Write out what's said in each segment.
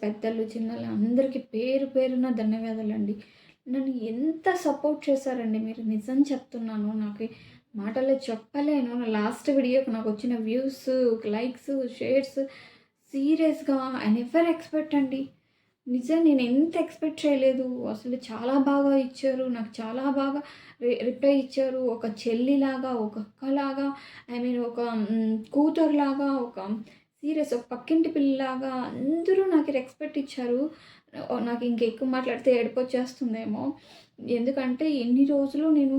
పెద్దలు, చిన్నలు అందరికీ పేరు పేరున ధన్యవాదాలండి. నన్ను ఎంత సపోర్ట్ చేశారండి మీరు. నిజం చెప్తున్నాను. నాకు మాటల్లో చెప్పలేను. నా లాస్ట్ వీడియోకి నాకొచ్చిన వ్యూస్, లైక్స్, షేర్స్ సీరియస్‌గా ఐ నెవర్ ఎక్స్‌పెక్ట్ అండి. నేను ఎంత ఎక్స్‌పెక్ట్ చేయలేదు. అసలు చాలా బాగా ఇచ్చారు. నాకు చాలా బాగా రిప్లై ఇచ్చారు. ఒక చెల్లిలాగా, ఒక అక్కలాగా, ఐ మీన్ ఒక కూతురులాగా, ఒక ఒక పక్కింటి పిల్లలాగా అందరూ నాకు రెస్పెక్ట్ ఇచ్చారు. నాకు ఇంకా ఎక్కువ మాట్లాడితే ఏడుపొచ్చేస్తుందేమో. ఎందుకంటే ఇన్ని రోజులు నేను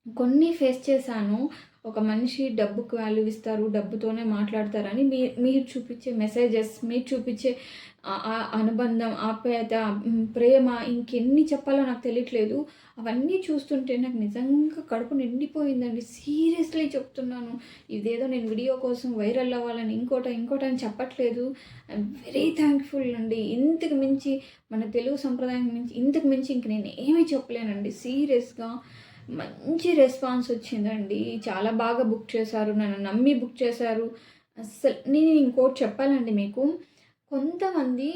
కొన్ని ఫేస్ చేశాను. ఒక మనిషి డబ్బుకి వాల్యూ ఇస్తారు, డబ్బుతోనే మాట్లాడతారని మీరు చూపించే మెసేజెస్, మీరు చూపించే అనుబంధం, ఆప్యాయత, ప్రేమ ఇంకెన్ని చెప్పాలో నాకు తెలియట్లేదు. అవన్నీ చూస్తుంటే నాకు నిజంగా కడుపు నిండిపోయిందండి. సీరియస్లీ చెప్తున్నాను. ఇదేదో నేను వీడియో కోసం వైరల్ అవ్వాలని ఇంకోటని చెప్పట్లేదు. ఐయామ్ వెరీ థ్యాంక్‌ఫుల్ అండి. ఇంతకు మించి మన తెలుగు సంప్రదాయం మించి ఇంతకు మించి ఇంక నేను ఏమీ చెప్పలేనండి. సీరియస్‌గా మంచి రెస్పాన్స్ వచ్చిందండి. చాలా బాగా బుక్ చేశారు. నన్ను నమ్మి బుక్ చేశారు. నేను ఇంకోటి చెప్పాలండి మీకు. కొంతమంది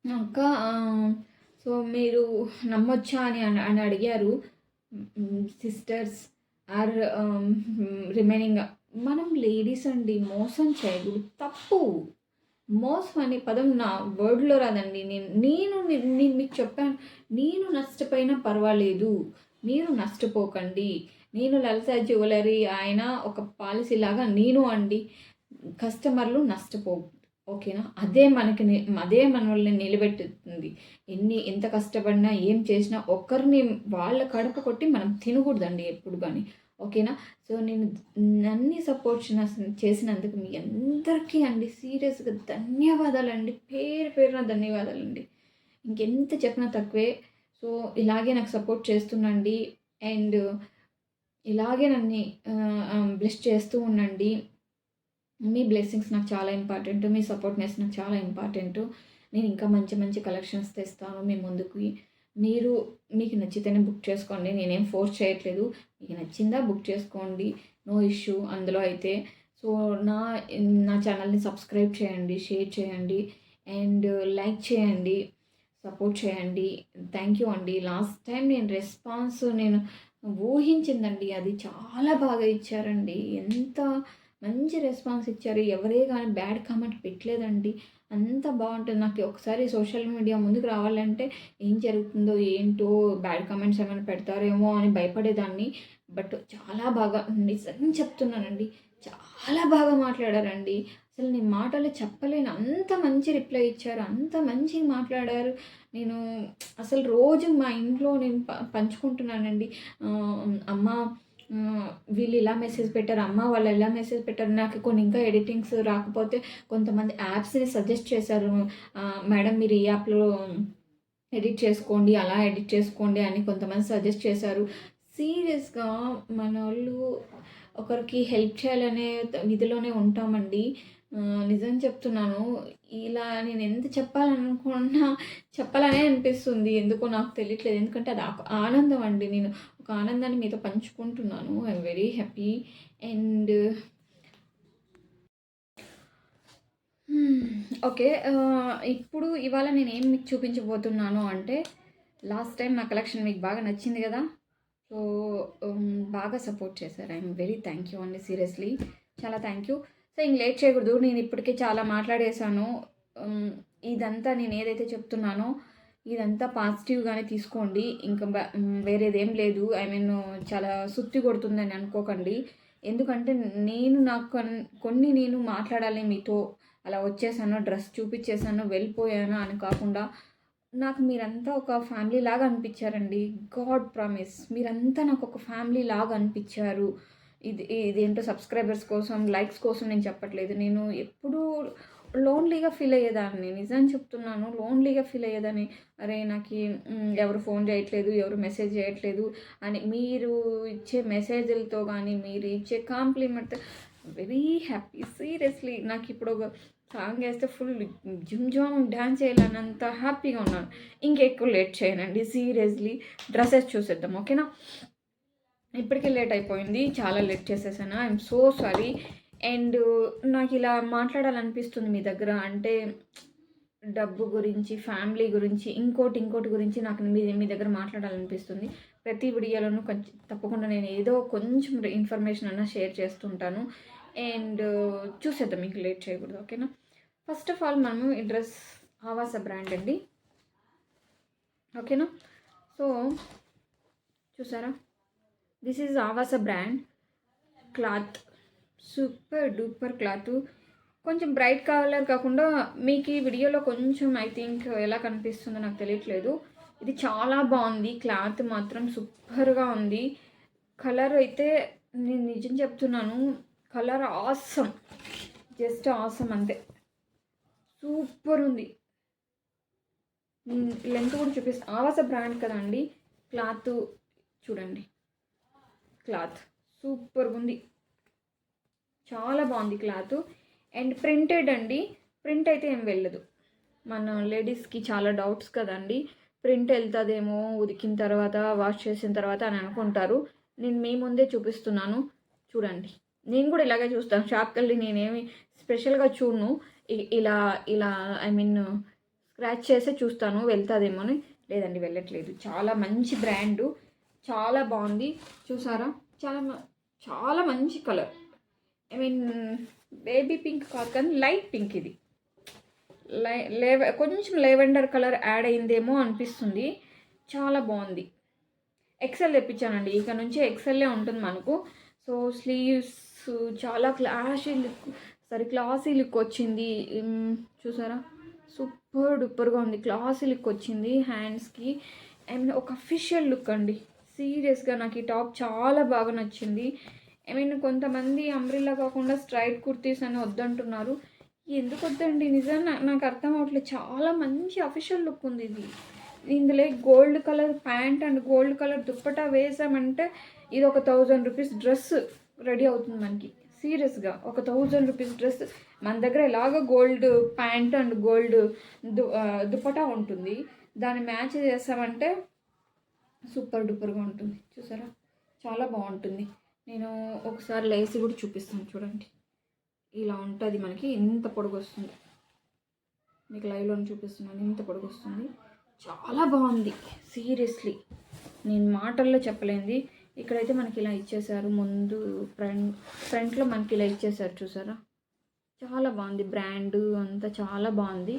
అక్క సో మీరు నమ్మొచ్చా అని అడిగారు. సిస్టర్స్ ఆర్ రిమైనింగ్ మనం లేడీస్ అండి. మోసం చేయకూడదు. తప్పు. మోసం అనే పదం నా వర్డ్‌లో రాదండి. నేను మీకు చెప్పాను. నేను నష్టపోయినా పర్వాలేదు. మీరు నష్టపోకండి. నేను లలిత జ్యువెలరీ ఆయన ఒక పాలసీలాగా నేను అండి. కస్టమర్లు నష్టపోకూడదు. ఓకేనా? అదే మనల్ని నిలబెట్టుతుంది. ఎంత కష్టపడినా, ఏం చేసినా ఒక్కరిని వాళ్ళ కడుపు కొట్టి మనం తినకూడదండి ఎప్పుడు గాని. ఓకేనా? సో నేను నన్ను సపోర్ట్ చేసినందుకు మీ అందరికీ అండి సీరియస్‌గా ధన్యవాదాలండి. పేరు పేరున ధన్యవాదాలండి. ఇంకెంత చెప్పినా తక్కువే. సో ఇలాగే నాకు సపోర్ట్ చేస్తుండండి. అండ్ ఇలాగే నన్ను బ్లెస్ చేస్తూ ఉండండి. మీ బ్లెస్సింగ్స్ నాకు చాలా ఇంపార్టెంట్. మీ సపోర్ట్‌నెస్ నాకు చాలా ఇంపార్టెంటు. నేను ఇంకా మంచి మంచి కలెక్షన్స్ తెస్తాను మీ ముందుకి. మీకు నచ్చితేనే బుక్ చేసుకోండి. నేనేం ఫోర్స్ చేయట్లేదు. మీకు నచ్చిందా బుక్ చేసుకోండి. నో ఇష్యూ అందులో అయితే. సో నా నా ఛానల్‌ని సబ్స్క్రైబ్ చేయండి, షేర్ చేయండి అండ్ లైక్ చేయండి, సపోర్ట్ చేయండి. థ్యాంక్ యూ అండి. లాస్ట్ టైం నేను ఊహించిందండి. అది చాలా బాగా ఇచ్చారండి. ఎంత మంచి రెస్పాన్స్ ఇచ్చారు. ఎవరే కానీ బ్యాడ్ కామెంట్ పెట్టలేదండి. అంత బాగుంటుంది. నాకు ఒకసారి సోషల్ మీడియా ముందుకు రావాలంటే ఏం జరుగుతుందో ఏంటో, బ్యాడ్ కామెంట్స్ ఏమైనా పెడతారేమో అని భయపడేదాన్ని. బట్ చాలా బాగా నిజం చెప్తున్నానండి. చాలా బాగా మాట్లాడారండి. అసలు నేను మాటలు చెప్పలేను. అంత మంచి రిప్లై ఇచ్చారు. అంత మంచిగా మాట్లాడారు. నేను అసలు రోజు మా ఇంట్లో నేను పంచుకుంటున్నానండి. అమ్మ వీళ్ళు ఇలా మెసేజ్ పెట్టారు, అమ్మ వాళ్ళు ఎలా మెసేజ్ పెట్టారు. నాకు కొన్ని ఇంకా ఎడిటింగ్స్ రాకపోతే కొంతమంది యాప్స్ని సజెస్ట్ చేశారు. మేడం మీరు ఈ యాప్లో ఎడిట్ చేసుకోండి, అలా ఎడిట్ చేసుకోండి అని కొంతమంది సజెస్ట్ చేశారు. సీరియస్‌గా మనోళ్ళు ఒకరికి హెల్ప్ చేయాలనే విధిలోనే ఉంటామండి. నిజం చెప్తున్నాను. ఇలా నేను ఎంత చెప్పాలనుకున్నా చెప్పాలనే అనిపిస్తుంది. ఎందుకో నాకు తెలియట్లేదు. ఎందుకంటే అది ఆనందం అండి. నేను ఒక ఆనందాన్ని మీతో పంచుకుంటున్నాను. I'm very happy and okay. ఇప్పుడు ఇవాళ నేనేం మీకు చూపించబోతున్నాను అంటే, లాస్ట్ టైం నా కలెక్షన్ మీకు బాగా నచ్చింది కదా! సో బాగా సపోర్ట్ చేశారు. ఐయామ్ వెరీ థ్యాంక్ యూ అండి. సీరియస్లీ చాలా థ్యాంక్ యూ. సో ఇంక లేట్ చేయకూడదు. నేను ఇప్పటికే చాలా మాట్లాడేశాను. ఇదంతా నేను ఏదైతే చెప్తున్నానో ఇదంతా పాజిటివ్‌గానే తీసుకోండి. ఇంకా వేరేదేం లేదు. ఐ మీన్ చాలా సుత్తి కొడుతుందని అనుకోకండి. ఎందుకంటే నాకు కొన్ని నేను మాట్లాడాలి మీతో అలా వచ్చేసాను, డ్రెస్ చూపించేసాను, వెళ్ళిపోయాను అని కాకుండా నాకు మీరంతా ఒక ఫ్యామిలీ లాగా అనిపించారండి. గాడ్ ప్రామిస్ మీరంతా నాకు ఒక ఫ్యామిలీ లాగా అనిపించారు. ఇదేంటో సబ్స్క్రైబర్స్ కోసం, లైక్స్ కోసం నేను చెప్పట్లేదు. నేను ఎప్పుడూ లోన్లీగా ఫీల్ అయ్యేదాన్ని. నిజం చెప్తున్నాను. లోన్లీగా ఫీల్ అయ్యేదాన్ని. అరే నాకు ఎవరు ఫోన్ చేయట్లేదు, ఎవరు మెసేజ్ చేయట్లేదు అని. మీరు ఇచ్చే మెసేజ్‌లతో కానీ, మీరు ఇచ్చే కాంప్లిమెంట్ వెరీ హ్యాపీ. సీరియస్లీ నాకు ఇప్పుడు ఒక సాంగ్ వేస్తే ఫుల్ జిమ్ డ్యాన్స్ చేయాలన్నంత హ్యాపీగా ఉన్నాను. ఇంకెక్కువ లేట్ చేయనండి. సీరియస్లీ డ్రెస్సెస్ చూసేద్దాం. ఓకేనా? ఇప్పటికే లేట్ అయిపోయింది. చాలా లేట్ చేసేసాను. I'm so sorry. అండ్ నాకు ఇలా మాట్లాడాలనిపిస్తుంది మీ దగ్గర. అంటే డబ్బు గురించి, ఫ్యామిలీ గురించి, ఇంకోటి గురించి నాకు మీ దగ్గర మాట్లాడాలనిపిస్తుంది. ప్రతి వీడియోలోనూ కొంచెం తప్పకుండా నేను ఏదో కొంచెం ఇన్ఫర్మేషన్ అన్నా షేర్ చేస్తుంటాను. అండ్ చూసేద్దాం, మీకు లేట్ చేయకూడదు, ఓకేనా? ఫస్ట్ ఆఫ్ ఆల్ మనము ఈ డ్రెస్ ఆవాస బ్రాండ్ అండి, ఓకేనా? సో చూసారా, this is Awas brand cloth, super duper cloth. కొంచెం బ్రైట్ కలర్ కాకుండా మీకు ఈ వీడియోలో కొంచెం ఐ థింక్ ఎలా కనిపిస్తుందో నాకు తెలియట్లేదు. ఇది చాలా బాగుంది, క్లాత్ మాత్రం సూపర్గా ఉంది. కలర్ అయితే నేను నిజం చెప్తున్నాను, కలర్ ఆసమ్, జస్ట్ ఆసమ్ అంతే, సూపర్ ఉంది. లెంత్ కూడా చూపిస్తాను. ఆవాస బ్రాండ్ కదండి, క్లాత్ చూడండి, క్లాత్ సూపర్గా ఉంది, చాలా బాగుంది క్లాత్. అండ్ ప్రింటెడ్ అండి, ప్రింట్ అయితే ఏం వెళ్ళదు. మన లేడీస్కి చాలా డౌట్స్ కదండి, ప్రింట్ వెళ్తుందేమో ఉతికిన తర్వాత, వాష్ చేసిన తర్వాత అని అనుకుంటారు. నేను మీ ముందే చూపిస్తున్నాను, చూడండి. నేను కూడా ఇలాగే చూస్తాను, షాప్కి వెళ్ళి నేనేమి స్పెషల్గా చూడను, ఇలా ఇలా ఐ మీన్ స్క్రాచ్ చేసే చూస్తాను వెళ్తుందేమో అని. లేదండి, వెళ్ళట్లేదు. చాలా మంచి బ్రాండు, చాలా బాగుంది. చూసారా, చాలా చాలా మంచి colour, I mean baby pink కాదు కానీ లైట్ పింక్. ఇది కొంచెం లెవెండర్ కలర్ యాడ్ అయిందేమో అనిపిస్తుంది. చాలా బాగుంది. ఎక్సెల్ తెప్పించానండి, ఇక నుంచి ఎక్సెల్లే ఉంటుంది మనకు. సో స్లీవ్స్ చాలా క్లాసీ లుక్ వచ్చింది. చూసారా, సూపర్ డూపర్గా ఉంది, క్లాసీ లుక్ వచ్చింది హ్యాండ్స్కి. అండ్ ఒక అఫీషియల్ లుక్ అండి, సీరియస్గా నాకు ఈ టాప్ చాలా బాగా నచ్చింది. ఐ మీన్ కొంతమంది అంబ్రిల్లా కాకుండా స్ట్రైట్ కుర్తీస్ అని వద్దంటున్నారు. ఎందుకు వద్దండి, నిజంగా నాకు అర్థం అవ్వట్లేదు. చాలా మంచి అఫీషియల్ లుక్ ఉంది ఇది. ఇందులో gold colour pant and gold colour dupatta వేసామంటే ఇది ఒక 1000 రూపీస్ డ్రెస్ రెడీ అవుతుంది మనకి. సీరియస్గా ఒక 1000 రూపీస్ డ్రెస్ మన దగ్గర ఎలాగ gold pant and gold dupatta ఉంటుంది, దాన్ని మ్యాచ్ చేసామంటే సూపర్ డూపర్గా ఉంటుంది. చూసారా, చాలా బాగుంటుంది. నేను ఒకసారి లేసి కూడా చూపిస్తాను, చూడండి. ఇలా ఉంటుంది మనకి, ఇంత పొడుగు వస్తుంది. మీకు లైవ్లో చూపిస్తున్నాను, ఇంత పొడుగు వస్తుంది. చాలా బాగుంది సీరియస్లీ, నేను మాటల్లో చెప్పలేంది. ఇక్కడైతే మనకి ఇలా ఇచ్చేసారు, ముందు ఫ్రంట్లో మనకి ఇలా ఇచ్చేసారు, చూసారా. చాలా బాగుంది, బ్రాండ్ అంతా చాలా బాగుంది.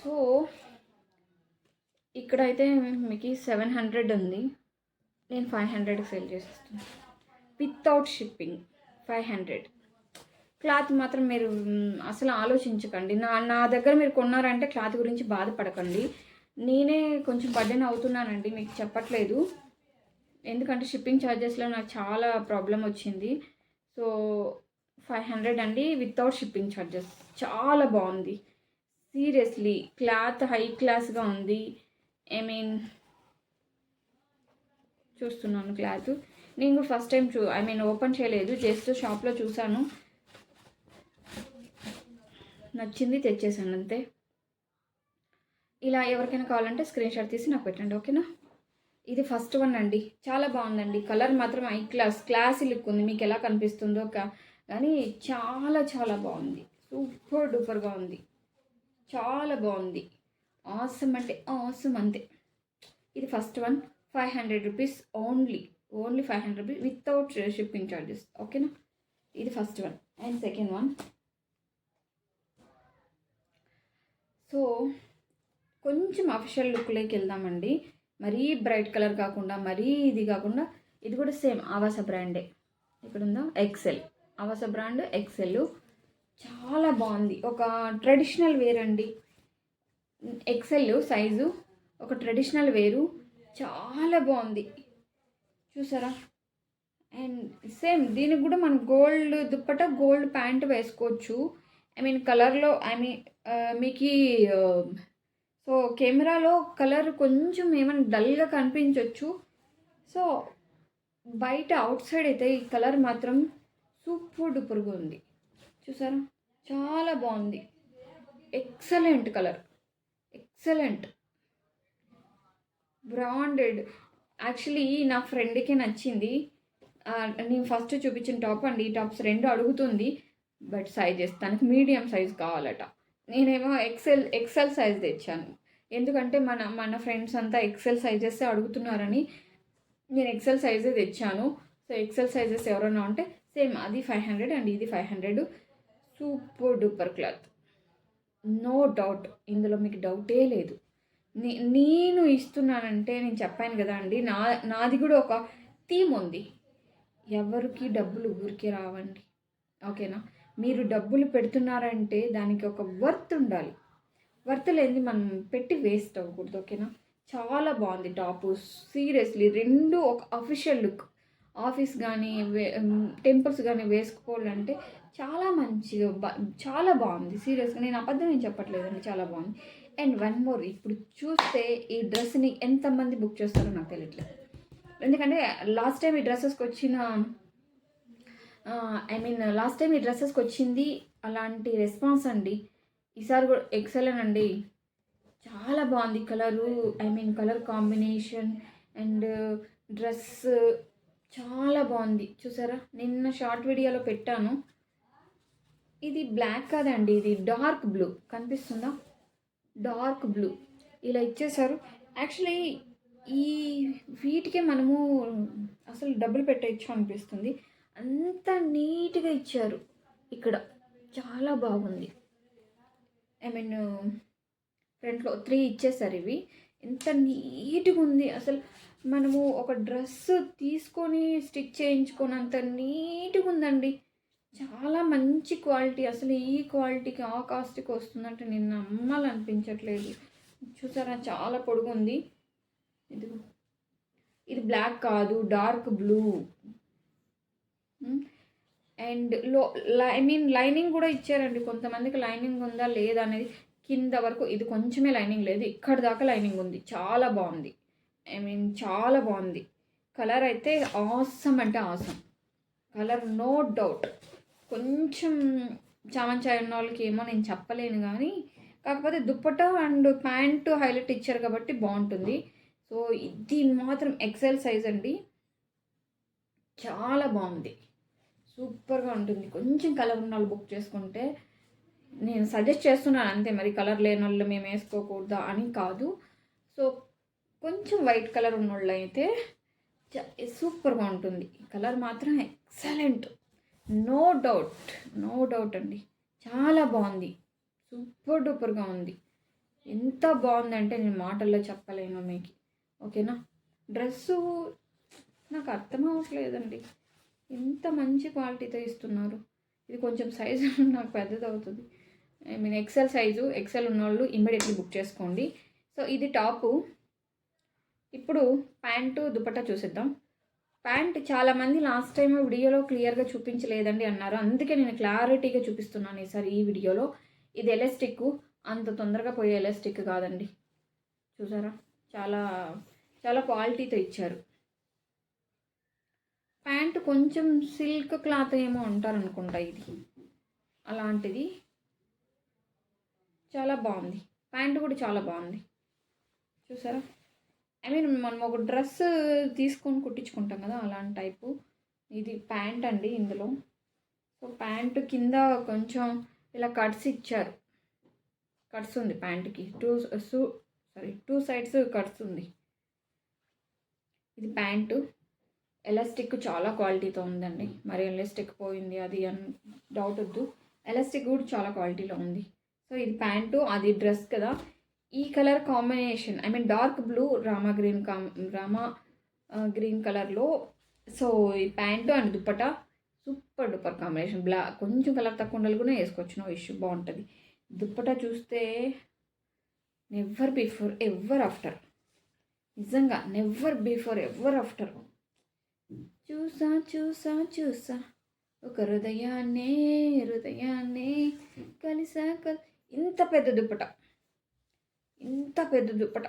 సో ఇక్కడైతే మీకు 700 ఉంది, నేను 500కి సేల్ చేసేస్తాను వితౌట్ షిప్పింగ్. 500 క్లాత్ మాత్రం మీరు అసలు ఆలోచించకండి. నా దగ్గర మీరు కొన్నారంటే క్లాత్ గురించి బాధపడకండి. నేనే కొంచెం బర్డెన్ అవుతున్నానండి, మీకు చెప్పట్లేదు. ఎందుకంటే షిప్పింగ్ ఛార్జెస్లో నాకు చాలా ప్రాబ్లం వచ్చింది. సో 500 అండి వితౌట్ షిప్పింగ్ ఛార్జెస్. చాలా బాగుంది సీరియస్లీ, క్లాత్ హై క్లాస్గా ఉంది. ఐ మీన్ చూస్తున్నాను క్లాత్, నేను కూడా ఫస్ట్ టైం ఓపెన్ చేయలేదు, జస్ట్ షాప్లో చూసాను, నచ్చింది, తెచ్చేసాను అంతే. ఇలా ఎవరికైనా కావాలంటే స్క్రీన్ షాట్ తీసి నాకు పెట్టండి, ఓకేనా? ఇది ఫస్ట్ వన్ అండి, చాలా బాగుందండి. కలర్ మాత్రం హై క్లాసీ లుక్ ఉంది, మీకు ఎలా కనిపిస్తుందో కానీ చాలా చాలా బాగుంది, సూపర్ డూపర్గా ఉంది, చాలా బాగుంది. ఆసమ్ అంటే ఆసమ్ అంతే. ఇది first one, 500 rupees only 500 rupees without shipping charges, ఓకేనా? ఇది first one. And second one, so కొంచెం అఫిషియల్ లుక్లోకి వెళ్దామండి. మరీ బ్రైట్ కలర్ కాకుండా, మరీ ఇది కాకుండా, ఇది కూడా సేమ్ ఆవాస బ్రాండే. ఇక్కడ ఉందా, ఎక్సెల్, ఆవాస బ్రాండ్ ఎక్సెల్. చాలా బాగుంది, ఒక ట్రెడిషనల్ వేర్ అండి. ఎక్సెల్ సైజు, ఒక ట్రెడిషనల్ వేరు, చాలా బాగుంది. చూసారా, అండ్ సేమ్ దీనికి కూడా మనం గోల్డ్ దుప్పట, గోల్డ్ ప్యాంట్ వేసుకోవచ్చు. ఐ మీన్ కలర్లో మీకు సో కెమెరాలో కలర్ కొంచెం ఏమైనా డల్గా కనిపించవచ్చు. సో బయట అవుట్ సైడ్ అయితే ఈ కలర్ మాత్రం సూపర్ డూపర్గా ఉంది. చూసారా, చాలా బాగుంది, excellent colour, excellent branded. Actually నా ఫ్రెండ్కి నచ్చింది. నేను ఫస్ట్ చూపించిన టాప్ అండి, ఈ టాప్స్ 2 అడుగుతుంది, బట్ సైజెస్ తనకు మీడియం సైజ్ కావాలట. నేనేమో ఎక్సెల్ సైజ్ తెచ్చాను. ఎందుకంటే మన మన ఫ్రెండ్స్ అంతా ఎక్సెల్ సైజెసే అడుగుతున్నారని నేను ఎక్సెల్ సైజే తెచ్చాను. సో, ఎక్సెల్ సైజెస్ ఎవరైనా ఉంటే సేమ్ అది 500 అండ్ ఇది 500. Super duper cloth. No doubt. ఇందులో మీకు డౌటే లేదు. నేను ఇస్తున్నానంటే నేను చెప్పాను కదా అండి. నాది కూడా ఒక థీమ్ ఉంది. ఎవరికి డబ్బులు ఊరికే రావండి. ఓకేనా? మీరు డబ్బులు పెడుతున్నారంటే దానికి ఒక వర్త్ ఉండాలి. వర్త్ లేనిది మనం పెట్టి వేస్ట్ అవ్వకూడదు. ఓకేనా? చాలా బాగుంది టాపు. సీరియస్లీ 2 ఒక అఫీషియల్ లుక్. ఆఫీస్ కానీ టెంపుల్స్ కానీ వేసుకోవాలంటే చాలా మంచిగా చాలా బాగుంది. సీరియస్గా నేను అబద్ధం ఏం చెప్పట్లేదండి. చాలా బాగుంది. అండ్ వన్ మోర్, ఇప్పుడు చూస్తే ఈ డ్రెస్ని ఎంతమంది బుక్ చేస్తారో నాకు తెలియట్లేదు. ఎందుకంటే లాస్ట్ టైం ఈ డ్రెస్సెస్కి వచ్చిన లాస్ట్ టైం ఈ డ్రెస్సెస్కి వచ్చింది అలాంటి రెస్పాన్స్ అండి. ఈసారి కూడా ఎక్సలెంట్ అండి. చాలా బాగుంది colour. Colour combination and dress చాలా బాగుంది. చూసారా, నిన్న షార్ట్ వీడియోలో పెట్టాను. ఇది బ్లాక్ కాదండి, ఇది డార్క్ బ్లూ. కనిపిస్తుందా? డార్క్ బ్లూ ఇలా ఇచ్చేసారు. యాక్చువల్లీ ఈ వీటికే మనము అసలు డబ్బులు పెట్టచ్చు అనిపిస్తుంది. అంత నీట్గా ఇచ్చారు. ఇక్కడ చాలా బాగుంది. ఫ్రంట్లో 3 ఇచ్చేసారు. ఇవి ఎంత నీట్గా ఉంది. అసలు మనము ఒక డ్రెస్ తీసుకొని స్టిచ్ చేయించుకున్నంత నీట్గా ఉందండి. చాలా మంచి క్వాలిటీ. అసలు ఈ క్వాలిటీకి ఆ కాస్ట్కి వస్తుందంటే నేను నమ్మాలనిపించట్లేదు. చూసారా, చాలా పొడుగుంది. ఇది బ్లాక్ కాదు, డార్క్ బ్లూ. అండ్ లైనింగ్ కూడా ఇచ్చారండి. కొంతమందికి లైనింగ్ ఉందా లేదా అనేది కింద వరకు. ఇది కొంచెమే లైనింగ్ లేదు, ఇక్కడ దాకా లైనింగ్ ఉంది. చాలా బాగుంది. చాలా బాగుంది. కలర్ అయితే ఆసమ్ అంటే ఆసమ్ కలర్, నో డౌట్. కొంచెం చామంచాయ్ ఉన్న వాళ్ళకి ఏమో నేను చెప్పలేను, కానీ కాకపోతే దుప్పటా అండ్ ప్యాంటు హైలైట్ ఇచ్చారు కాబట్టి బాగుంటుంది. సో ఇది మాత్రం ఎక్సెల్ సైజ్ అండి. చాలా బాగుంది, సూపర్గా ఉంటుంది. కొంచెం కలర్ ఉన్న వాళ్ళు బుక్ చేసుకుంటే నేను సజెస్ట్ చేస్తున్నాను అంతే. మరి కలర్ లేని వాళ్ళు మేము వేసుకోకూడదా అని కాదు. సో కొంచెం వైట్ కలర్ ఉన్న వాళ్ళు అయితే సూపర్గా ఉంటుంది. కలర్ మాత్రం ఎక్సలెంట్, నో డౌట్ అండి. చాలా బాగుంది, సూపర్ డూపర్గా ఉంది. ఎంత బాగుందంటే నేను మాటల్లో చెప్పలేను మీకు. ఓకేనా? డ్రెస్సు నాకు అర్థం అవ్వట్లేదండి. ఎంత మంచి క్వాలిటీతో ఇస్తున్నారు. ఇది కొంచెం సైజు నాకు పెద్దది అవుతుంది. XL size. ఎక్సెల్ ఉన్నవాళ్ళు ఇమ్మీడియట్లీ బుక్ చేసుకోండి. సో ఇది టాపు. ఇప్పుడు ప్యాంటు దుపట్టా చూసేద్దాం. ప్యాంట్ చాలామంది లాస్ట్ టైం వీడియోలో క్లియర్గా చూపించలేదండి అన్నారు. అందుకే నేను క్లారిటీగా చూపిస్తున్నాను ఈసారి ఈ వీడియోలో. ఇది ఎలాస్టిక్, అంత తొందరగా పోయే ఎలాస్టిక్ కాదండి. చూసారా, చాలా చాలా క్వాలిటీతో ఇచ్చారు. ప్యాంట్ కొంచెం సిల్క్ క్లాత్ ఏమో అంటారనుకుంటా, ఇది అలాంటిది. చాలా బాగుంది. ప్యాంట్ కూడా చాలా బాగుంది. చూసారా, మనం ఒక డ్రెస్ తీసుకొని కుట్టించుకుంటాం కదా, అలాంటి టైపు. ఇది ప్యాంట్ అండి ఇందులో. సో ప్యాంటు కింద కొంచెం ఇలా కట్స్ ఇచ్చారు. కట్స్ ఉంది ప్యాంట్కి. టూ సైడ్స్ కట్స్ ఉంది. ఇది ప్యాంటు. ఎలాస్టిక్ చాలా క్వాలిటీతో ఉందండి. మరి ఎలాస్టిక్ పోయింది అది అని డౌట్ వద్దు. ఎలాస్టిక్ కూడా చాలా క్వాలిటీలో ఉంది. సో ఇది ప్యాంటు, అది డ్రెస్ కదా. ఈ colour combination dark blue Rama green కలర్లో. సో ఈ pant and dupatta super duper combination. కొంచెం కలర్ తక్కువ ఉండాలి కూడా వేసుకోవచ్చు, నో ఇష్యూ, బాగుంటుంది. దుప్పట చూస్తే నెవర్ బిఫోర్ ఎవర్ ఆఫ్టర్. నిజంగా నెవర్ బిఫోర్ ఎవర్ ఆఫ్టర్. చూసా ఒక హృదయాన్నే కలిసా ఇంత పెద్ద దుప్పట.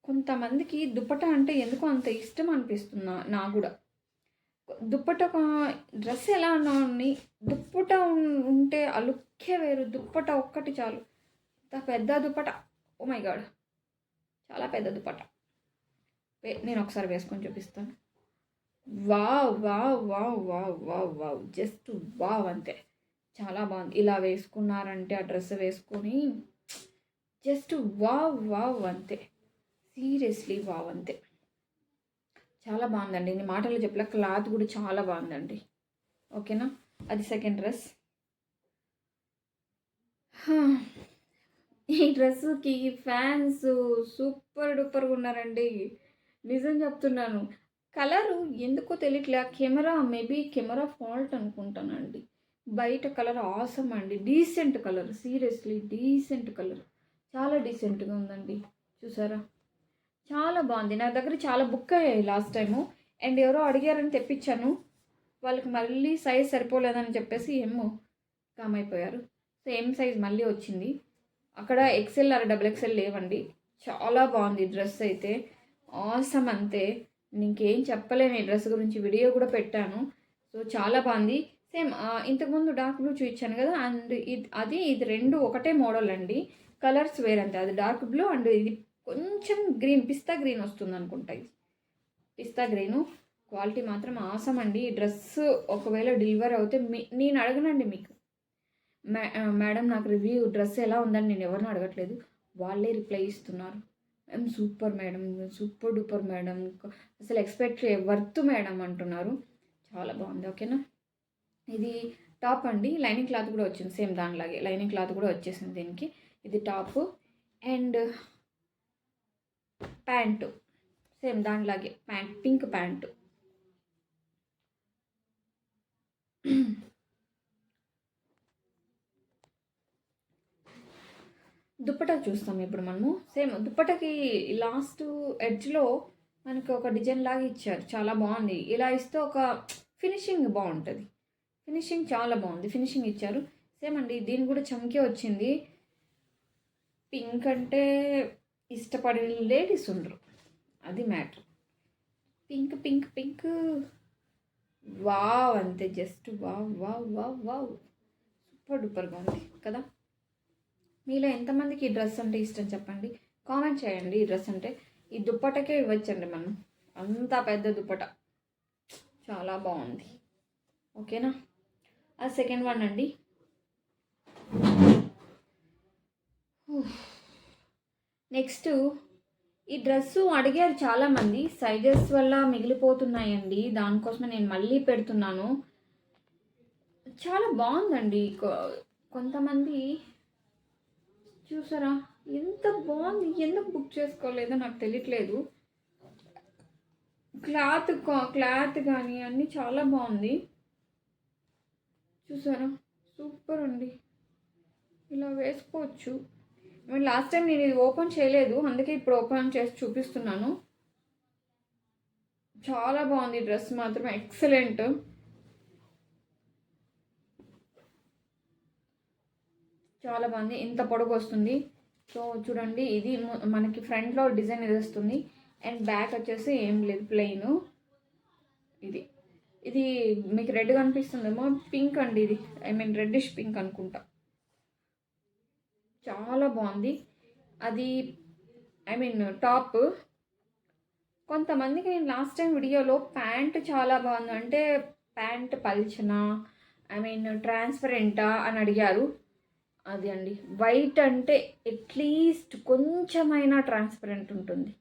కొంతమందికి దుప్పట అంటే ఎందుకో అంత ఇష్టం అనిపిస్తున్నా నా కూడా. దుప్పట డ్రెస్ ఎలా ఉన్నా దుప్పట ఉంటే ఆ లుక్కే వేరు. దుప్పట ఒక్కటి చాలు. ఇంత పెద్ద దుప్పట, ఓ మై గాడ్, చాలా పెద్ద దుప్పట. నేను ఒకసారి వేసుకొని చూపిస్తాను. Wow wow wow wow wow wow, just wow అంతే. చాలా బాగుంది. ఇలా వేసుకున్నారంటే ఆ డ్రెస్ వేసుకొని జస్ట్ వావ్ వావ్ అంతే. సీరియస్లీ వావ్ అంతే. చాలా బాగుందండి. నేను మాటలు చెప్పలే, క్లాత్ కూడా చాలా బాగుందండి. ఓకేనా, అది సెకండ్ డ్రెస్. ఈ డ్రెస్సుకి ఫ్యాన్స్ సూపర్ డూపర్గా ఉన్నారండి. నిజం చెప్తున్నాను. కలరు ఎందుకో తెలియట్లే, మేబీ కెమెరా ఫాల్ట్ అనుకుంటానండి. బయట కలర్ ఆసమ్ అండి, decent colour, seriously decent colour, చాలా డీసెంట్గా ఉందండి. చూసారా, చాలా బాగుంది. నా దగ్గర చాలా బుక్ అయ్యాయి లాస్ట్ టైము, అండ్ ఎవరో అడిగారని తెప్పించాను. వాళ్ళకి మళ్ళీ సైజ్ సరిపోలేదని చెప్పేసి ఏమో కామ్ అయిపోయారు. సేమ్ సైజ్ మళ్ళీ వచ్చింది. అక్కడ ఎక్సెల్ ఆర్ XXL లేవండి. చాలా బాగుంది డ్రెస్ అయితే, ఆసమ్ అంతే. ఇంకేం చెప్పలేను ఈ డ్రెస్ గురించి, వీడియో కూడా పెట్టాను. సో చాలా బాగుంది. సేమ్ ఇంతకుముందు డార్క్ బ్లూ చూపించాను కదా, అండ్ ఇది రెండు ఒకటే మోడల్ అండి, కలర్స్ వేరంతే. అది డార్క్ బ్లూ అండ్ ఇది కొంచెం గ్రీన్, పిస్తా గ్రీన్ వస్తుంది అనుకుంటా. ఇది పిస్తా గ్రీను. క్వాలిటీ మాత్రం ఆసమ్ అండి. ఈ డ్రెస్ ఒకవేళ డెలివరీ అవుతే నేను అడగనండి మీకు, మేడం నాకు రివ్యూ డ్రెస్ ఎలా ఉందని నేను ఎవరిని అడగట్లేదు, వాళ్ళే రిప్లై ఇస్తున్నారు. Super madam, super duper madam, అసలు ఎక్స్పెక్ట్ వర్త్ మేడం అంటున్నారు. చాలా బాగుంది. ఓకేనా, ఇది టాప్ అండి. లైనింగ్ క్లాత్ కూడా వచ్చింది, సేమ్ దానిలాగే లైనింగ్ క్లాత్ కూడా వచ్చేసింది దీనికి. ఇది టాప్ అండ్ ప్యాంటు సేమ్ దానిలాగే, ప్యాంట్ పింక్ ప్యాంటు. దుప్పటా చూస్తాం ఇప్పుడు మనము. సేమ్ దుప్పటకి లాస్ట్ ఎడ్జ్లో మనకి ఒక డిజైన్ లాగా ఇచ్చారు, చాలా బాగుంది. ఇలా ఇస్తే ఒక ఫినిషింగ్ బాగుంటుంది, ఫినిషింగ్ చాలా బాగుంది, ఫినిషింగ్ ఇచ్చారు. సేమ్ అండి, దీని కూడా చమ్కే వచ్చింది. పింక్ అంటే ఇష్టపడే లేడీస్ ఉండరు, అది matter. Pink pink pink, wow అంతే, just wow wow wow wow, super డూపర్గా ఉంది కదా. మీలో ఎంతమందికి ఈ డ్రెస్ అంటే ఇష్టం చెప్పండి, కామెంట్ చేయండి. ఈ డ్రెస్ అంటే ఈ దుప్పటకే ఇవ్వచ్చండి మనం, అంత పెద్ద దుప్పట, చాలా బాగుంది. ఓకేనా, అది సెకండ్ వన్ అండి. నెక్స్ట్ ఈ డ్రెస్సు అడిగారు చాలామంది, సైజెస్ వల్ల మిగిలిపోతున్నాయండి, దానికోసమే నేను మళ్ళీ పెడుతున్నాను. చాలా బాగుందండి. కొంతమంది చూసారా ఎంత బాగుంది, ఎందుకు బుక్ చేసుకోలేదో నాకు తెలియట్లేదు. క్లాత్ కానీ అన్నీ చాలా బాగుంది. చూసారా, సూపర్ అండి, ఇలా వేసుకోవచ్చు. లాస్ట్ టైం నేను ఇది ఓపెన్ చేయలేదు, అందుకే ఇప్పుడు ఓపెన్ చేసి చూపిస్తున్నాను. చాలా బాగుంది డ్రెస్ మాత్రం, ఎక్సలెంట్. చాలా బాగుంది, ఇంత పొడవు వస్తుంది. సో చూడండి, ఇది మనకి ఫ్రంట్లో డిజైన్ ఇది వస్తుంది, అండ్ బ్యాక్ వచ్చేసి ఏం లేదు, ప్లెయిన్. ఇది ఇది మీకు రెడ్ కనిపిస్తుందేమో, పింక్ అండి ఇది, రెడ్డిష్ పింక్ అనుకుంటా. చాలా బాగుంది. అది టాప్. కొంతమందికి నేను లాస్ట్ టైం వీడియోలో ప్యాంట్ చాలా బాగుంది అంటే, ప్యాంట్ పల్చనా ట్రాన్స్పరెంటా అని అడిగారు. అది అండి, వైట్ అంటే అట్లీస్ట్ కొంచెమైనా ట్రాన్స్పరెంట్ ఉంటుంది,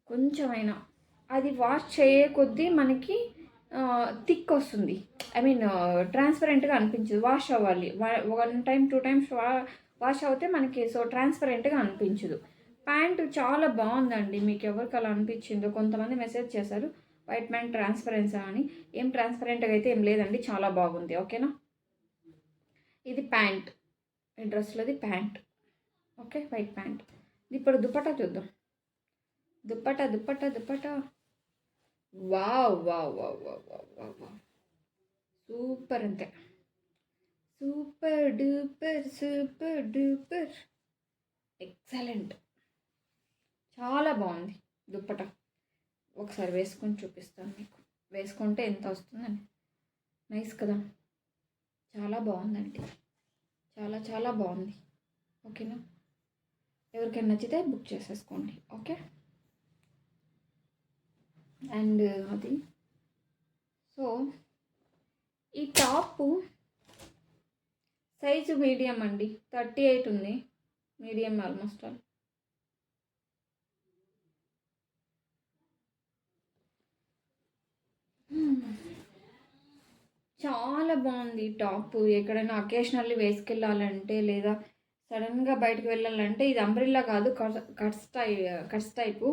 కొంచెమైనా. అది వాష్ చేయే కొద్దీ మనకి థిక్ వస్తుంది, ట్రాన్స్పరెంట్గా అనిపించదు. వాష్ అవ్వాలి, 1 టైం 2 టైమ్స్ వాష్ అవుతే మనకి సో ట్రాన్స్పరెంట్గా అనిపించదు. ప్యాంటు చాలా బాగుందండి, మీకు ఎవరికి అలా అనిపించిందో. కొంతమంది మెసేజ్ చేశారు వైట్ ప్యాంట్ ట్రాన్స్పరెన్సా అని. ఏం ట్రాన్స్పరెంట్గా అయితే ఏం లేదండి, చాలా బాగుంది. ఓకేనా, ఇది ప్యాంట్, ఈ డ్రెస్లోది ప్యాంట్. Okay, white pant. ఇప్పుడు దుపట్టా చూద్దాం. Dupatta dupatta dupatta, wow wow wow wow wow wow, super అంతే, సూపర్ డూపర్ ఎక్సలెంట్, చాలా బాగుంది దుప్పటా. ఒకసారి వేసుకొని చూపిస్తాను మీకు, వేసుకుంటే ఎంత వస్తుందని. నైస్ కదా, చాలా బాగుందండి, చాలా చాలా బాగుంది. ఓకేనా, ఎవరికైనా నచ్చితే బుక్ చేసేసుకోండి. ఓకే, అండ్ అది సో ఈ టాపు సైజు మీడియం అండి, 38 ఉంది, మీడియం ఆల్మోస్ట్ ఆల్. చాలా బాగుంది టాప్. ఎక్కడైనా అకేషనల్లీ వేసుకెళ్ళాలంటే లేదా సడన్గా బయటకు వెళ్ళాలంటే ఇది అంబ్రిల్లా కాదు, కట్స్ టైపు.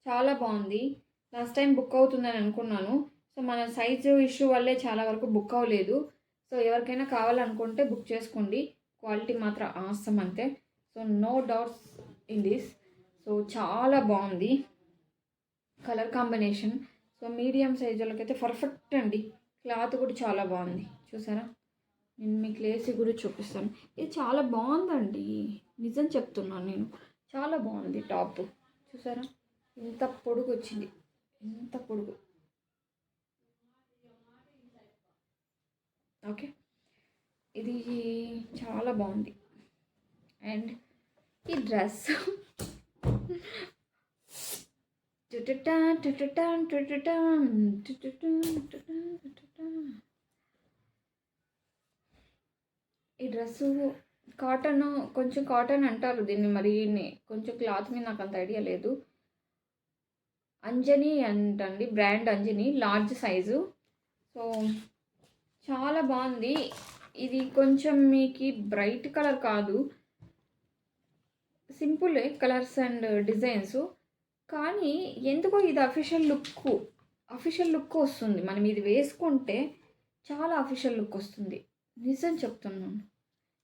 చాలా బాగుంది. లాస్ట్ టైం బుక్ అవుతుందని అనుకున్నాను. సో మన సైజు ఇష్యూ వల్లే చాలా వరకు బుక్ అవ్వలేదు. సో ఎవరికైనా కావాలనుకుంటే బుక్ చేసుకోండి. క్వాలిటీ మాత్రం ఆసమ్ అంతే. So no doubts in this. So చాలా బాగుంది కలర్ కాంబినేషన్. సో మీడియం సైజులకైతే పర్ఫెక్ట్ అండి. క్లాత్ కూడా చాలా బాగుంది, చూసారా? నేను మీకు లేసి కూడా చూపిస్తాను. ఇది చాలా బాగుందండి, నిజం చెప్తున్నాను నేను. చాలా బాగుంది టాప్, చూసారా? ఎంత పొడుగు వచ్చింది, ఎంత పొడుగు. ఓకే, ఇది చాలా బాగుంది. అండ్ ఈ డ్రెస్ ఈ డ్రెస్సు కాటన్, కొంచెం కాటన్ అంటారు దీన్ని, మరి కొంచెం క్లాత్ మీద నాకు అంత ఐడియా లేదు. అంజని అంటండి, brand Anjani, large size. So చాలా బాగుంది. ఇది కొంచెం మీకు బ్రైట్ కలర్ కాదు, సింపులే కలర్స్ అండ్ డిజైన్స్, కానీ ఎందుకో ఇది అఫీషియల్ లుక్ వస్తుంది. మనం ఇది వేసుకుంటే చాలా అఫీషియల్ లుక్ వస్తుంది, నిజం చెప్తున్నాను.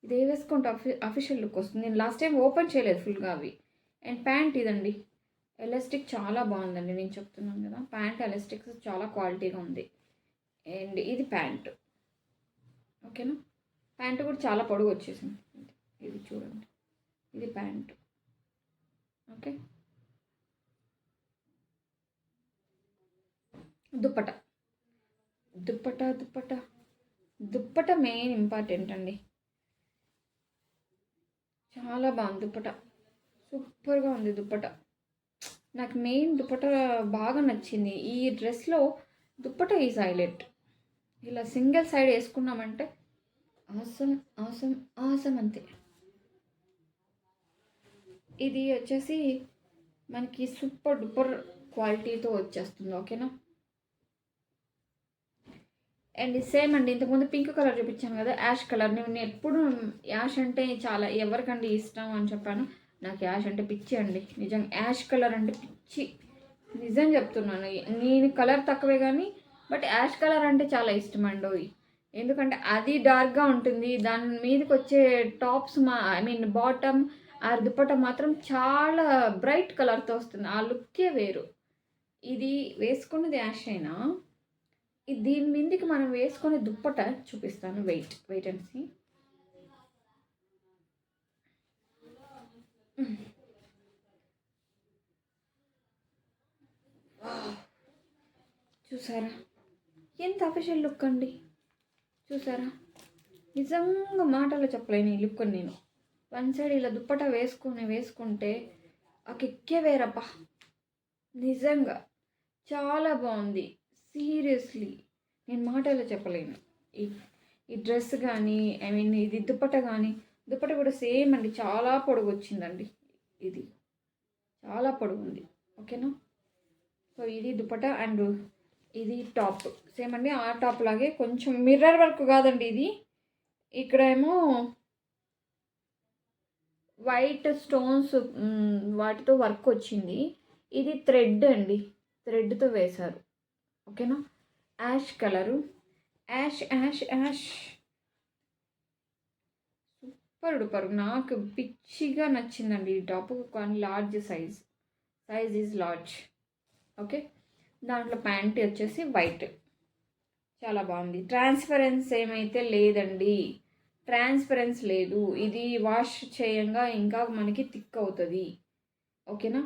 ఇది వేసుకుంటే అఫీషియల్ లుక్ వస్తుంది. నేను లాస్ట్ టైం ఓపెన్ చేయలేదు ఫుల్గా అవి. అండ్ ప్యాంట్ ఇదండి, ఎలాస్టిక్ చాలా బాగుందండి, నేను చెప్తున్నాను కదా, ప్యాంట్ ఎలాస్టిక్స్ చాలా క్వాలిటీగా ఉంది. అండ్ ఇది ప్యాంట్, ఓకేనా? ప్యాంట్ కూడా చాలా పొడుగు వచ్చేసింది. ఇది చూడండి, ఇది pant. Okay, dupatta dupatta dupatta dupatta main important అండి. చాలా బాగుంది దుప్పట, సూపర్గా ఉంది దుప్పట. నాకు మెయిన్ దుప్పట బాగా నచ్చింది. ఈ డ్రెస్లో దుప్పట ఈజ్ హైలైట్. ఇలా సింగిల్ సైడ్ వేసుకున్నామంటే ఆసమ్ ఆసమ్ ఆసమ్ అంతే. ఇది వచ్చేసి మనకి సూపర్ డూపర్ క్వాలిటీతో వచ్చేస్తుంది, ఓకేనా? అండ్ సేమ్ అండి, ఇంతకుముందు పింక్ కలర్ చూపించాను కదా, యాష్ కలర్. నేను ఎప్పుడు యాష్ అంటే చాలా ఎవరికండి ఇష్టం అని చెప్పాను. నాకు యాష్ అంటే పిచ్చి అండి, నిజం. యాష్ కలర్ అంటే పిచ్చి, నిజం చెప్తున్నాను. నేను కలర్ తక్కువే కానీ బట్ యాష్ కలర్ అంటే చాలా ఇష్టం అండి. ఎందుకంటే అది డార్క్గా ఉంటుంది, దాని మీదకి వచ్చే టాప్స్ బాటమ్ ఆ దుప్పట మాత్రం చాలా బ్రైట్ కలర్తో వస్తుంది, ఆ లుక్కే వేరు. ఇది వేసుకున్నది యాష్ అయినా దీని మీదకి మనం వేసుకునే దుప్పట చూపిస్తాను, వెయిట్ అండ్ సీ. చూసారా ఎంత అఫీషియల్ లుక్ అండి, చూసారా? నిజంగా మాటలో చెప్పలేను ఈ లుక్. నేను వన్ సైడ్ ఇలా దుప్పట వేసుకుంటే ఆ కిక్కే వేరప్ప, నిజంగా చాలా బాగుంది. సీరియస్లీ నేను మాటలో చెప్పలేను. ఈ డ్రెస్ కానీ ఇది దుప్పట కానీ, దుప్పట కూడా సేమ్ అండి, చాలా పొడుగు వచ్చిందండి. ఇది చాలా పొడుగు ఉంది, ఓకేనా? సో ఇది దుప్పట అండ్ ఇది టాప్ సేమ్ అండి. ఆ టాప్ లాగే కొంచెం మిర్రర్ వర్క్ కాదండి ఇది, ఇక్కడ ఏమో వైట్ స్టోన్స్ వాటితో వర్క్ వచ్చింది. ఇది థ్రెడ్ అండి, థ్రెడ్తో వేశారు, ఓకేనా? Ash colour, ash ash ash super duper, నాకు పిచ్చిగా నచ్చిందండి ఈ టాప్. కానీ large size is large, okay? దాంట్లో ప్యాంట్ వచ్చేసి వైట్, చాలా బాగుంది. ట్రాన్స్పరెన్స్ ఏమైతే లేదండి, ట్రాన్స్పరెన్స్ లేదు. ఇది వాష్ చేయంగా ఇంకా మనకి థిక్ అవుతుంది, ఓకేనా?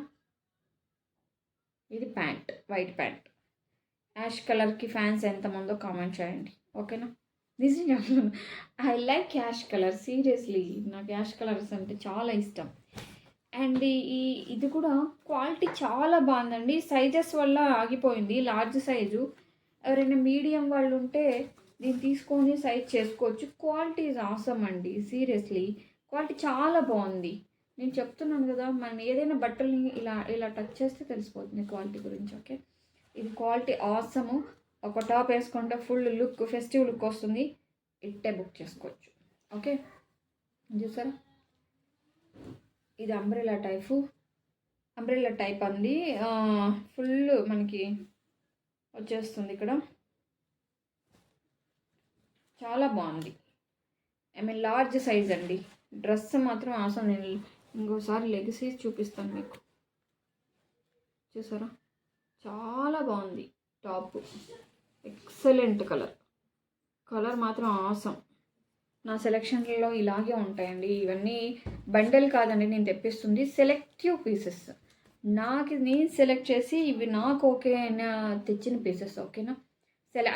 ఇది ప్యాంట్, వైట్ ప్యాంట్. యాష్ కలర్కి ఫ్యాన్స్ ఎంతమందో కామెంట్ చేయండి, ఓకేనా? నిజంగా I like ash colour, seriously నాకు యాష్ కలర్స్ అంటే చాలా ఇష్టం. అండ్ ఇది కూడా క్వాలిటీ చాలా బాగుందండి. సైజెస్ వల్ల ఆగిపోయింది, లార్జ్ సైజు. ఎవరైనా మీడియం వాళ్ళు ఉంటే దీన్ని తీసుకొని సైజ్ చేసుకోవచ్చు. క్వాలిటీ ఈజ్ ఆసమ్ అండి. సీరియస్లీ క్వాలిటీ చాలా బాగుంది. నేను చెప్తున్నాను కదా, మనం ఏదైనా బట్టల్ని ఇలా ఇలా టచ్ చేస్తే తెలిసిపోతుంది క్వాలిటీ గురించి. ఓకే, ఇది క్వాలిటీ ఆసము. ఒక టాప్ వేసుకుంటే ఫుల్ లుక్, ఫెస్టివ్ లుక్ వస్తుంది. ఇట్టే బుక్ చేసుకోవచ్చు. ఓకే, చూసారా, ఇది అంబ్రెల్లా టైప్ అండి. ఫుల్ మనకి వచ్చేస్తుంది ఇక్కడ. చాలా బాగుంది. లార్జ్ సైజ్ అండి. డ్రెస్ మాత్రం ఆసం. నేను ఇంకోసారి లెగ్స్ చూపిస్తాను మీకు. చూసారా, చాలా బాగుంది టాప్. ఎక్సలెంట్ కలర్ మాత్రం ఆసం. నా సెలెక్షన్లలో ఇలాగే ఉంటాయండి. ఇవన్నీ బండల్ కాదండి నేను తెప్పిస్తుంది, సెలెక్టివ్ పీసెస్. నేను సెలెక్ట్ చేసి ఇవి నాకు ఓకే అయినా తెచ్చిన పీసెస్. ఓకేనా,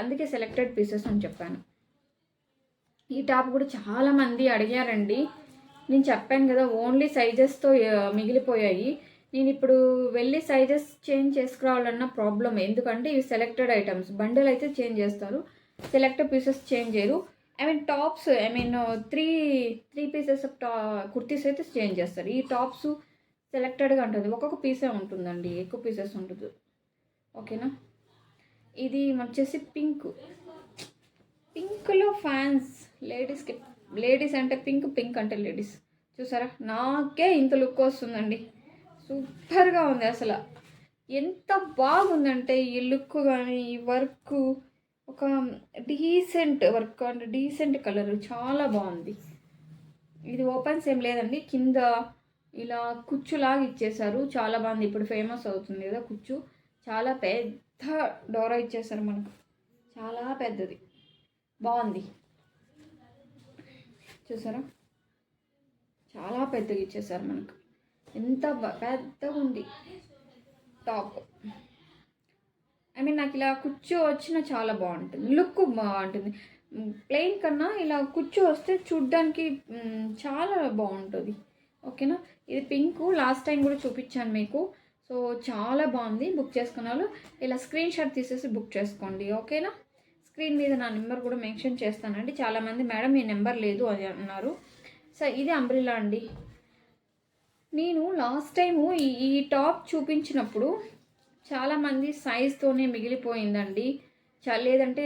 అందుకే సెలెక్టెడ్ పీసెస్ అని చెప్పాను. ఈ టాప్ కూడా చాలామంది అడిగారండి. నేను చెప్పాను కదా, ఓన్లీ సైజెస్తో మిగిలిపోయాయి. నేను ఇప్పుడు వెళ్ళి సైజెస్ చేంజ్ చేసుకురావాలన్న ప్రాబ్లం. ఎందుకంటే ఇవి సెలెక్టెడ్ ఐటమ్స్. బండిల్ అయితే చేంజ్ చేస్తారు, సెలెక్టెడ్ పీసెస్ చేంజ్ చేయరు. టాప్స్ త్రీ పీసెస్ కుర్తీస్ అయితే చేంజ్ చేస్తారు. ఈ టాప్స్ సెలెక్టెడ్గా ఉంటుంది. ఒక్కొక్క పీసే ఉంటుందండి, ఎక్కువ పీసెస్ ఉంటుంది. ఓకేనా, ఇది వచ్చేసి పింక్లో ఫ్యాన్స్. లేడీస్ అంటే పింక్ అంటే లేడీస్. చూసారా, నాకే ఇంత లుక్ వస్తుందండి. సూపర్గా ఉంది అసలు. ఎంత బాగుందంటే ఈ లుక్ కానీ ఈ వర్క్, ఒక డీసెంట్ వర్క్ అంటే డీసెంట్ కలర్, చాలా బాగుంది. ఇది ఓపెన్స్ ఏం లేదండి, కింద ఇలా కుచ్చులాగా ఇచ్చేసారు. చాలా బాగుంది. ఇప్పుడు ఫేమస్ అవుతుంది కదా కుచ్చు. చాలా పెద్ద డోరా ఇచ్చేసారు మనకు, చాలా పెద్దది, బాగుంది. చూసారా, చాలా పెద్దగా ఇచ్చేసారు మనకు. ఎంత పెద్దగా ఉంది టాప్. నాకు ఇలా కుచ్చు వచ్చినా చాలా బాగుంటుంది, లుక్ బాగుంటుంది. ప్లెయిన్ కన్నా ఇలా కుచ్చు వస్తే చూడ్డానికి చాలా బాగుంటుంది. ఓకేనా, ఇది పింక్. లాస్ట్ టైం కూడా చూపించాను మీకు. సో చాలా బాగుంది. బుక్ చేసుకున్న వాళ్ళు ఇలా స్క్రీన్ షాట్ తీసేసి బుక్ చేసుకోండి. ఓకేనా, స్క్రీన్ మీద నా నెంబర్ కూడా మెన్షన్ చేస్తానండి. చాలామంది మేడం మీ నెంబర్ లేదు అని అన్నారు. సో ఇది అంబ్రిల్లా అండి. నేను లాస్ట్ టైము ఈ టాప్ చూపించినప్పుడు చాలామంది సైజ్తోనే మిగిలిపోయిందండి. లేదంటే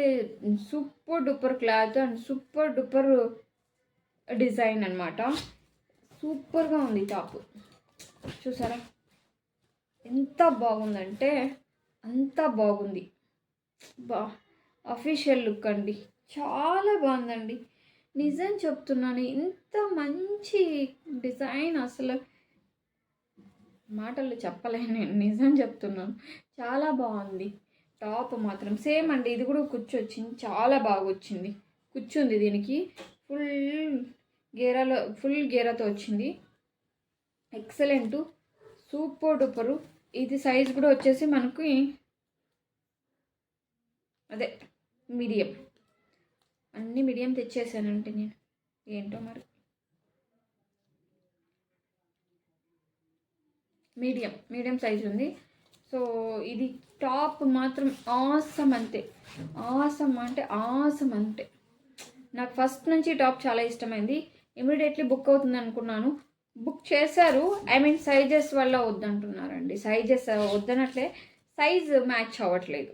super duper cloth and super duper design అనమాట. సూపర్గా ఉంది టాప్. చూసారా, ఎంత బాగుందంటే అంత బాగుంది. అఫీషియల్ లుక్ అండి, చాలా బాగుందండి. నిజం చెప్తున్నాను, ఇంత మంచి డిజైన్ అసలు మాటలు చెప్పలేను. నేను నిజం చెప్తున్నాను, చాలా బాగుంది టాప్ మాత్రం. సేమ్ అండి, ఇది కూడా కుచ్చు వచ్చింది, చాలా బాగా వచ్చింది. కుచ్చుంది దీనికి, ఫుల్ గేరాతో వచ్చింది. Excellent, super duper. ఇది సైజ్ కూడా వచ్చేసి మనకి అదే మీడియం. అన్నీ మీడియం తెచ్చేసానంటే నేను, ఏంటో మరి. మీడియం సైజ్ ఉంది. సో ఇది టాప్ మాత్రం ఆసమ్ అంతే. ఆసమ్ అంటే నాకు ఫస్ట్ నుంచి టాప్ చాలా ఇష్టమైంది. ఇమీడియట్లీ బుక్ అవుతుంది అనుకున్నాను. బుక్ చేశారు. సైజెస్ వల్ల వద్దంటున్నారండి. సైజెస్ వద్దనట్లే, సైజ్ మ్యాచ్ అవ్వట్లేదు,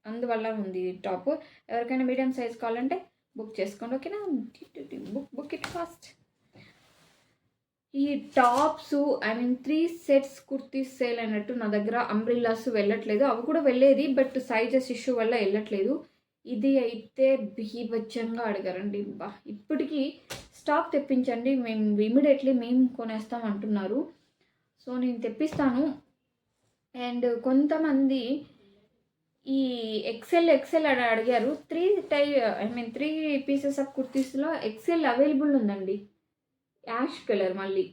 అందువల్ల ఉంది టాప్. ఎవరికైనా మీడియం సైజ్ కావాలంటే బుక్ చేసుకోండి. ఓకేనా, బుక్ ఇట్ ఫాస్ట్. ఈ టాప్స్ 3 సెట్స్ కుర్తీస్ సేల్ అయినట్టు నా దగ్గర అంబ్రిల్లాస్ వెళ్ళట్లేదు. అవి కూడా వెళ్ళేది, బట్ సైజెస్ ఇష్యూ వల్ల వెళ్ళట్లేదు. ఇది అయితే బీభత్సంగా అడిగారండి. ఇప్పటికీ స్టాక్ తెప్పించండి, ఇమీడియట్లీ మేము కొనేస్తాం అంటున్నారు. సో నేను తెప్పిస్తాను. అండ్ కొంతమంది ఈ ఎక్సెల్ అని అడిగారు. 3 పీసెస్ ఆఫ్ కుర్తీస్లో ఎక్సెల్ అవైలబుల్ ఉందండి. యాష్ కలర్, మళ్ళీ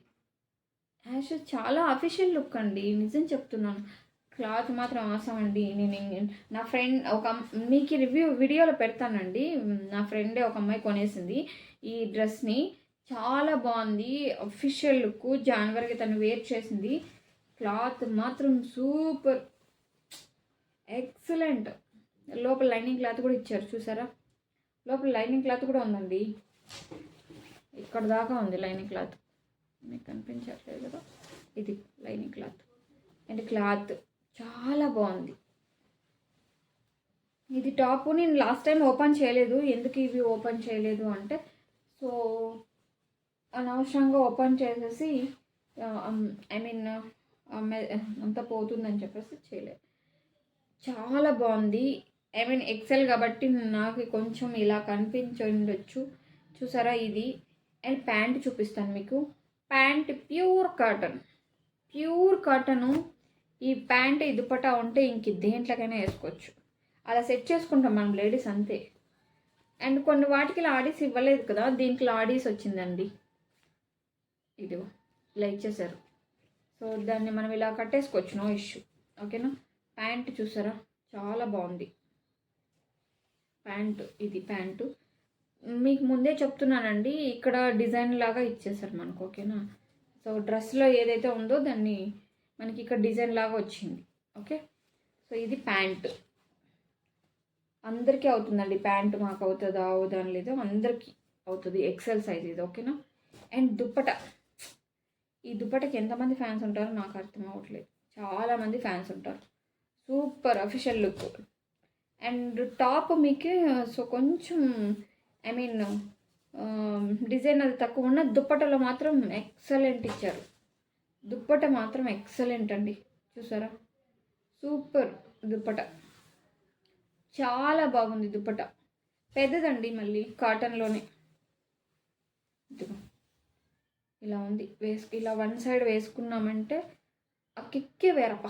యాష్ చాలా అఫీషియల్ లుక్ అండి. నిజం చెప్తున్నాను, క్లాత్ మాత్రం ఆసం అండి. నేను నా ఫ్రెండ్ మీకు వీడియోలో పెడతానండి. నా ఫ్రెండే ఒక అమ్మాయి కొనేసింది ఈ డ్రెస్ని, చాలా బాగుంది. Official look. జనవరికి తను వేర్ చేసింది. క్లాత్ మాత్రం సూపర్ ఎక్సలెంట్. లోపల లైనింగ్ క్లాత్ కూడా ఇచ్చారు, చూసారా. లోపల లైనింగ్ క్లాత్ కూడా ఉందండి. ఇక్కడ దాకా ఉంది లైనింగ్ క్లాత్. మీకు కనిపించట్లేదు కదా, ఇది లైనింగ్ క్లాత్. అండ్ క్లాత్ చాలా బాగుంది. ఇది టాప్ నేను లాస్ట్ టైం ఓపెన్ చేయలేదు. ఎందుకు ఇవి ఓపెన్ చేయలేదు అంటే, సో అనవసరంగా ఓపెన్ చేసేసి ఐ మీన్ అంతా పోతుందని చెప్పేసి చేయలేదు. చాలా బాగుంది. ఐ మీన్ ఎక్సెల్ కాబట్టి నాకు కొంచెం ఇలా కనిపించవచ్చు. చూసారా ఇది. అండ్ ప్యాంట్ చూపిస్తాను మీకు. Pant pure cotton. ఈ ప్యాంట్ ఈ దుపట్టా ఉంటే ఇంక దేంట్లోకైనా వేసుకోవచ్చు. అలా సెట్ చేసుకుంటాం మనం లేడీస్ అంతే. అండ్ కొన్ని వాటికి ఆడీస్ ఇవ్వలేదు కదా, దీంట్లో ఆడీస్ వచ్చిందండి. ఇది ఇలా ఇచ్చేసారు. సో దాన్ని మనం ఇలా కట్టేసుకోవచ్చు, నో ఇష్యూ. ఓకేనా. ప్యాంట్ చూసారా చాలా బాగుంది ప్యాంటు. ఇది ప్యాంటు మీకు ముందే చెప్తున్నానండి, ఇక్కడ డిజైన్ లాగా ఇచ్చేసారు మనకు. ఓకేనా. సో డ్రెస్లో ఏదైతే ఉందో దాన్ని మనకి ఇక్కడ డిజైన్ లాగా వచ్చింది. ఓకే. సో ఇది ప్యాంటు. అందరికీ అవుతుందండి ప్యాంటు. మాకు అవుతుందా అవుదని లేదు, అందరికీ అవుతుంది. ఎక్సెల్ సైజ్ ఇది. ఓకేనా. అండ్ దుప్పట. ఈ దుప్పటకి ఎంతమంది ఫ్యాన్స్ ఉంటారో నాకు అర్థం అవ్వట్లేదు. చాలామంది ఫ్యాన్స్ ఉంటారు. Super official look. And top మీకు సో కొంచెం ఐ మీన్ డిజైన్ అది తక్కువ ఉన్న, దుప్పటలో మాత్రం ఎక్సలెంట్ ఇచ్చారు. దుప్పట మాత్రం ఎక్సలెంట్ అండి. చూసారా సూపర్ దుప్పట. చాలా బాగుంది దుప్పట. పెద్దదండి, మళ్ళీ కాటన్లోనే. ఇలా ఉంది. ఇలా వన్ సైడ్ వేసుకున్నామంటే ఆ కిక్కే వేరప్ప.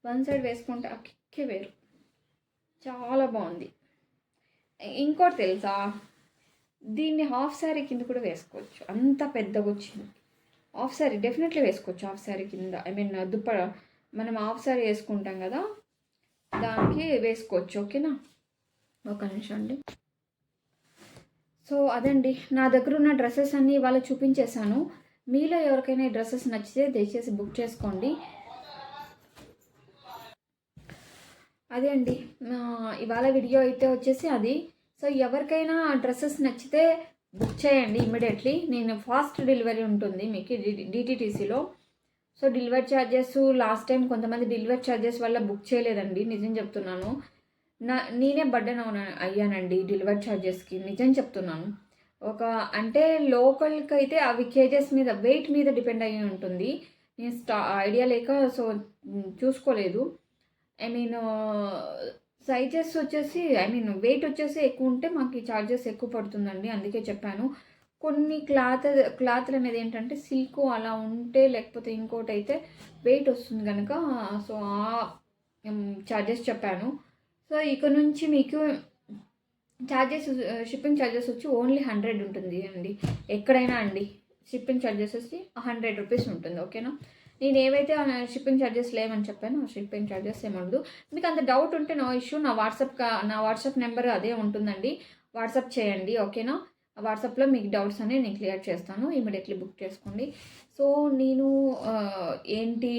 వన్ సైడ్ వేసుకుంటే ఆ కిక్కే వేరు. చాలా బాగుంది. ఇంకోటి తెలుసా, దీన్ని హాఫ్ శారీ కింద కూడా వేసుకోవచ్చు. అంత పెద్దగా వచ్చింది. హాఫ్ శారీ డెఫినెట్లీ వేసుకోవచ్చు. హాఫ్ శారీ కింద ఐ మీన్ మనం హాఫ్ శారీ వేసుకుంటాం కదా, దానికి వేసుకోవచ్చు. ఓకేనా. ఒక నిమిషం అండి. సో అదండి, నా దగ్గర ఉన్న డ్రెస్సెస్ అన్నీ ఇవాళ చూపించేశాను. మీలో ఎవరికైనా ఈ డ్రెస్సెస్ నచ్చితే దయచేసి బుక్ చేసుకోండి. అదే అండి, ఇవాళ వీడియో అయితే వచ్చేసి అది. సో ఎవరికైనా డ్రెస్సెస్ నచ్చితే బుక్ చేయండి ఇమ్మీడియట్లీ. నేను ఫాస్ట్ డెలివరీ ఉంటుంది మీకు డిటీటీసీలో. So delivery charges last time కొంతమంది డెలివరీ ఛార్జెస్ వల్ల బుక్ చేయలేదండి, నిజం చెప్తున్నాను. నేనే బర్డెన్ అయ్యానండి డెలివరీ ఛార్జెస్కి, నిజం చెప్తున్నాను. అంటే లోకల్కి అయితే అవి కేజెస్ మీద, వెయిట్ మీద డిపెండ్ అయ్యి ఉంటుంది. నేను ఐడియా లేక సో చూసుకోలేదు. ఐ మీన్ సైజెస్ వచ్చేసి వెయిట్ వచ్చేసి ఎక్కువ ఉంటే మాకు ఈ ఛార్జెస్ ఎక్కువ పడుతుందండి, అందుకే చెప్పాను. కొన్ని క్లాత్లు అనేది ఏంటంటే సిల్క్ అలా ఉంటే, లేకపోతే ఇంకోటి అయితే వెయిట్ వస్తుంది కనుక సో ఆ ఛార్జెస్ చెప్పాను. సో ఇక నుంచి మీకు షిప్పింగ్ ఛార్జెస్ వచ్చి ఓన్లీ 100 ఉంటుంది అండి. ఎక్కడైనా అండి షిప్పింగ్ ఛార్జెస్ వచ్చి 100 రూపీస్ ఉంటుంది. ఓకేనా. నేను ఏవైతే షిప్పింగ్ ఛార్జెస్ లేవని చెప్పాను, షిప్పింగ్ ఛార్జెస్ ఏముండదు. మీకు అంత డౌట్ ఉంటే నో ఇష్యూ, నా వాట్సాప్ నెంబర్ అదే ఉంటుందండి, వాట్సాప్ చేయండి. ఓకేనా. వాట్సాప్లో మీకు డౌట్స్ అనేవి నేను క్లియర్ చేస్తాను. ఇమీడియట్లీ బుక్ చేసుకోండి. సో నేను ఏంటి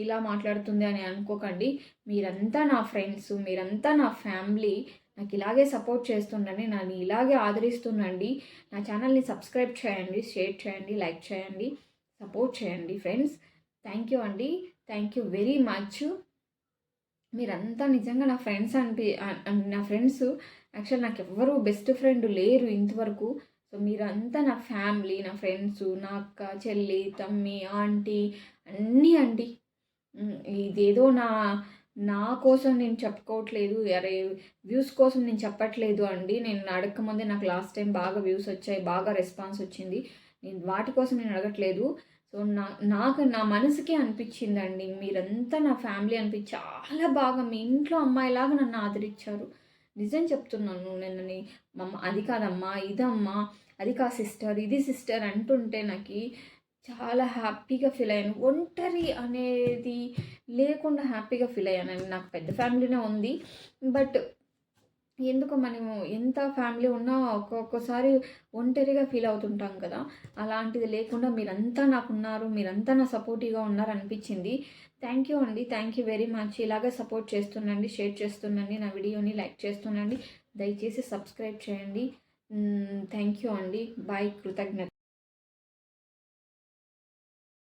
ఇలా మాట్లాడుతుంది అని అనుకోకండి. మీరంతా నా ఫ్రెండ్స్, మీరంతా నా ఫ్యామిలీ. నాకు ఇలాగే సపోర్ట్ చేస్తుండండి, నన్ను ఇలాగే ఆదరిస్తుండండి. నా ఛానల్ని సబ్స్క్రైబ్ చేయండి, షేర్ చేయండి, లైక్ చేయండి, సపోర్ట్ చేయండి ఫ్రెండ్స్. థ్యాంక్ యూ అండి. Thank you very much. మీరంతా నిజంగా నా ఫ్రెండ్స్ నా ఫ్రెండ్స్. యాక్చువల్ నాకు ఎవ్వరూ బెస్ట్ ఫ్రెండ్ లేరు ఇంతవరకు. సో మీరంతా నా ఫ్యామిలీ, నా ఫ్రెండ్స్, నా అక్క, చెల్లి, తమ్మి, ఆంటీ అన్నీ అండి. ఇదేదో నా కోసం నేను చెప్పుకోవట్లేదు, అరే వ్యూస్ కోసం నేను చెప్పట్లేదు అండి. నేను అడగకముందే నాకు లాస్ట్ టైం బాగా వ్యూస్ వచ్చాయి, బాగా రెస్పాన్స్ వచ్చింది. నేను వాటి కోసం నేను అడగట్లేదు. సో నాకు నా మనసుకి అనిపించిందండి, మీరంతా నా ఫ్యామిలీ అనిపించి చాలా బాగా మీ ఇంట్లో అమ్మాయిలాగా నన్ను ఆదరించారు. నిజం చెప్తున్నాను. నిన్నని అది కాదమ్మా, ఇదమ్మా, అది కా సిస్టర్, ఇది సిస్టర్ అంటుంటే నాకు చాలా హ్యాపీగా ఫీల్ అయ్యాను. ఒంటరి అనేది లేకుండా హ్యాపీగా ఫీల్ అయ్యాను. నాకు పెద్ద ఫ్యామిలీనే ఉంది, బట్ ఎందుకో మనము ఎంత ఫ్యామిలీ ఉన్నా ఒక్కొక్కసారి ఒంటరిగా ఫీల్ అవుతుంటాం కదా, అలాంటిది లేకుండా మీరంతా నాకున్నారు, మీరంతా నా సపోర్టివ్గా ఉన్నారు అనిపించింది. థ్యాంక్ యూ అండి. Thank you very much. ఇలాగే సపోర్ట్ చేస్తుండండి, షేర్ చేస్తుండండి, నా వీడియోని లైక్ చేస్తుండండి. దయచేసి సబ్స్క్రైబ్ చేయండి. థ్యాంక్ యూ అండి. బాయ్. కృతజ్ఞత.